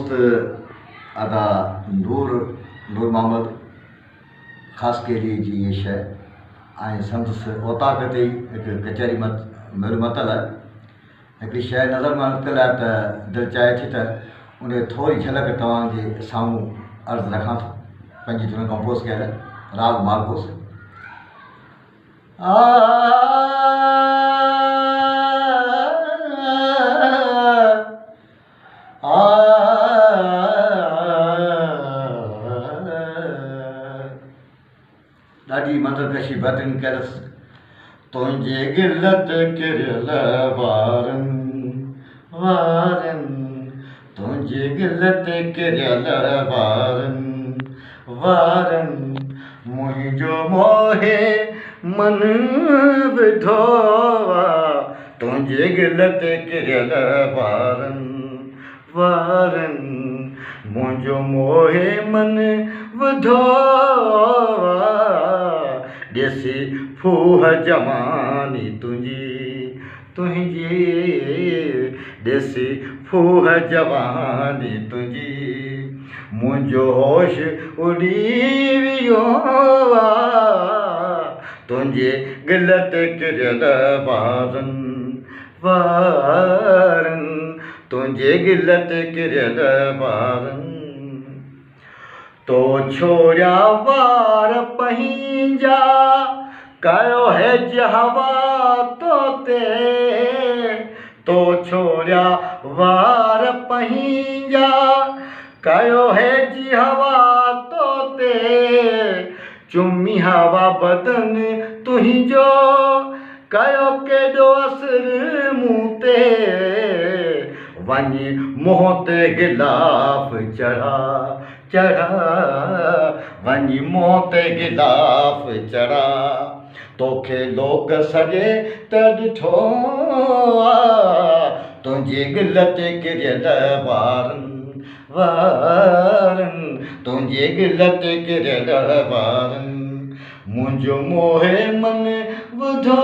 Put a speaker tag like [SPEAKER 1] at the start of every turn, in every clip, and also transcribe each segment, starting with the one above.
[SPEAKER 1] दोस्त अदा नूर मोहम्मद ख़ास के लिए जी ये शइ ऐं संदसि औताक ते हिकु कचहरी मतल हिकिड़ी शइ नज़र मां निकितल आहे त दिलि चाहे थी त उन थोरी झलक तव्हांजे साम्हूं अर्ज़ु रखां थो। पंहिंजी धुन कंपोज़ कयल राग मालकोस। ॾाढी मंदरकशी बहतरीन कयलसि। तुंहिंजे गिल ते किरियल वारनि तुंहिंजे गिल ते किरियल वारनि मुंहिंजो मोहे मन विधो तुंहिंजे गिल ते किरियल वारनि मुंहिंजो मोहे मन विधो ॾिसी फूह जवानी तुंहिंजी ॾिसी फूह जवानी तुंहिंजी मुंहिंजो होश उॾी वियो तुंहिंजे गिल ते किरियल वारनि तुंहिंजे गिल ते किरियल वारनि तो छोड़िया वार पंहिंजा कयो हेज हवा तोते तो छोड़िया वार पंहिंजा कयो हेज हवा तोते चुमी हवा बदन तुंहिंजो कयो केॾो असर मूं ते वञी मुंहं ते गिलाफ चढ़ा वञी मुंहं ते गिलाफ चढ़ा तोखे लोक सॼे त ॾिठो तुंहिंजे गिल ते किरियल वारनि तुंहिंजे गिल ते किरियल वारनि मुंहिंजो मोहे मन ॿुधो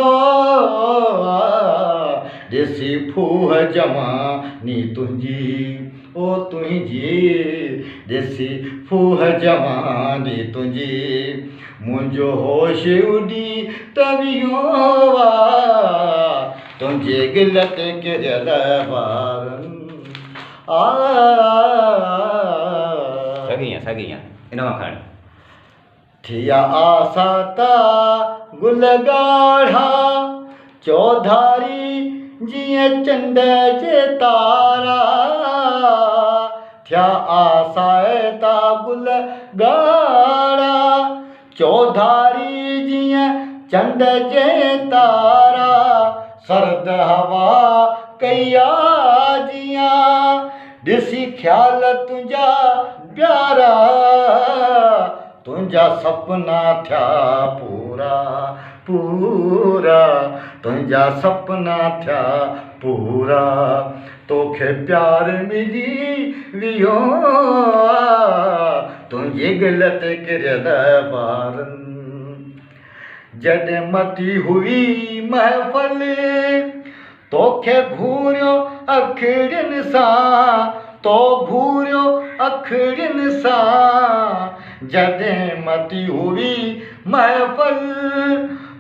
[SPEAKER 1] ॾिसी फूह जवानी तुंहिंजी ओ तुंहिंजी ॾिसी फूह जवानी तुंहिंजी मुंहिंजो होश उॾी त वियो तुंहिंजे गिल ते किरियल वारनि
[SPEAKER 2] सॻियां इन मां खण
[SPEAKER 1] थिया आसाता गुल ॻाढ़ा चौधारी जीअं चंड जे तारा थिया आसाता गुल ॻाढ़ा चौधारी जीअं चंड जे तारा सर्द हवा कया जियां ॾिसी ख़्याल तुंहिंजा प्यारा तुंहिंजा सपना थिया पूरा तुंहिंजा सपना थिया पूरा तोखे प्यार मिली वियो तुंहिंजे गिल ते किरियल वारनि जॾहिं मती हुई महफ़ल तोखे घूरियो अखियुनि सां तो घूरियो अखियुनि सां जॾहिं मती हुई महफ़ल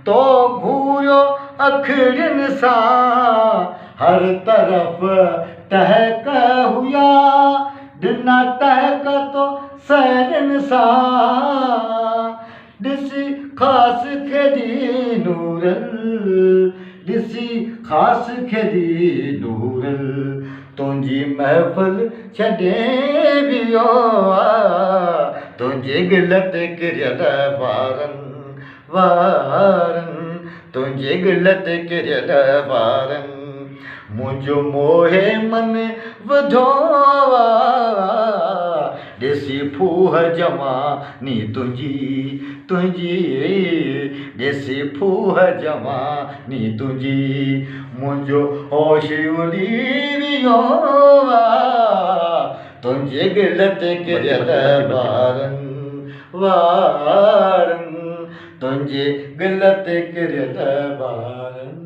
[SPEAKER 1] तो घूरियो अखियुनि सां हर तरफ़ टहक हुया ॾिना टहक तो सहरनि सां ॾिसी ख़ासि खेॾी नूरल ॾिसी ख़ासि खेॾी नूरल तुंहिंजी महफ़िल छॾे वियो तुंहिंजे गिल ते किरियल वारनि तुंहिंजे गिल ते किरियल वारनि मुंहिंजो मोहे मन वधो ॾिसी फूह जवानी तुंहिंजी ॾिसी फूह जवानी तुंहिंजी मुंहिंजो होश उॾी वियो तुंहिंजे गिल ते किरियल वारनि तुंहिंजे गिल ते किरियल वारनि।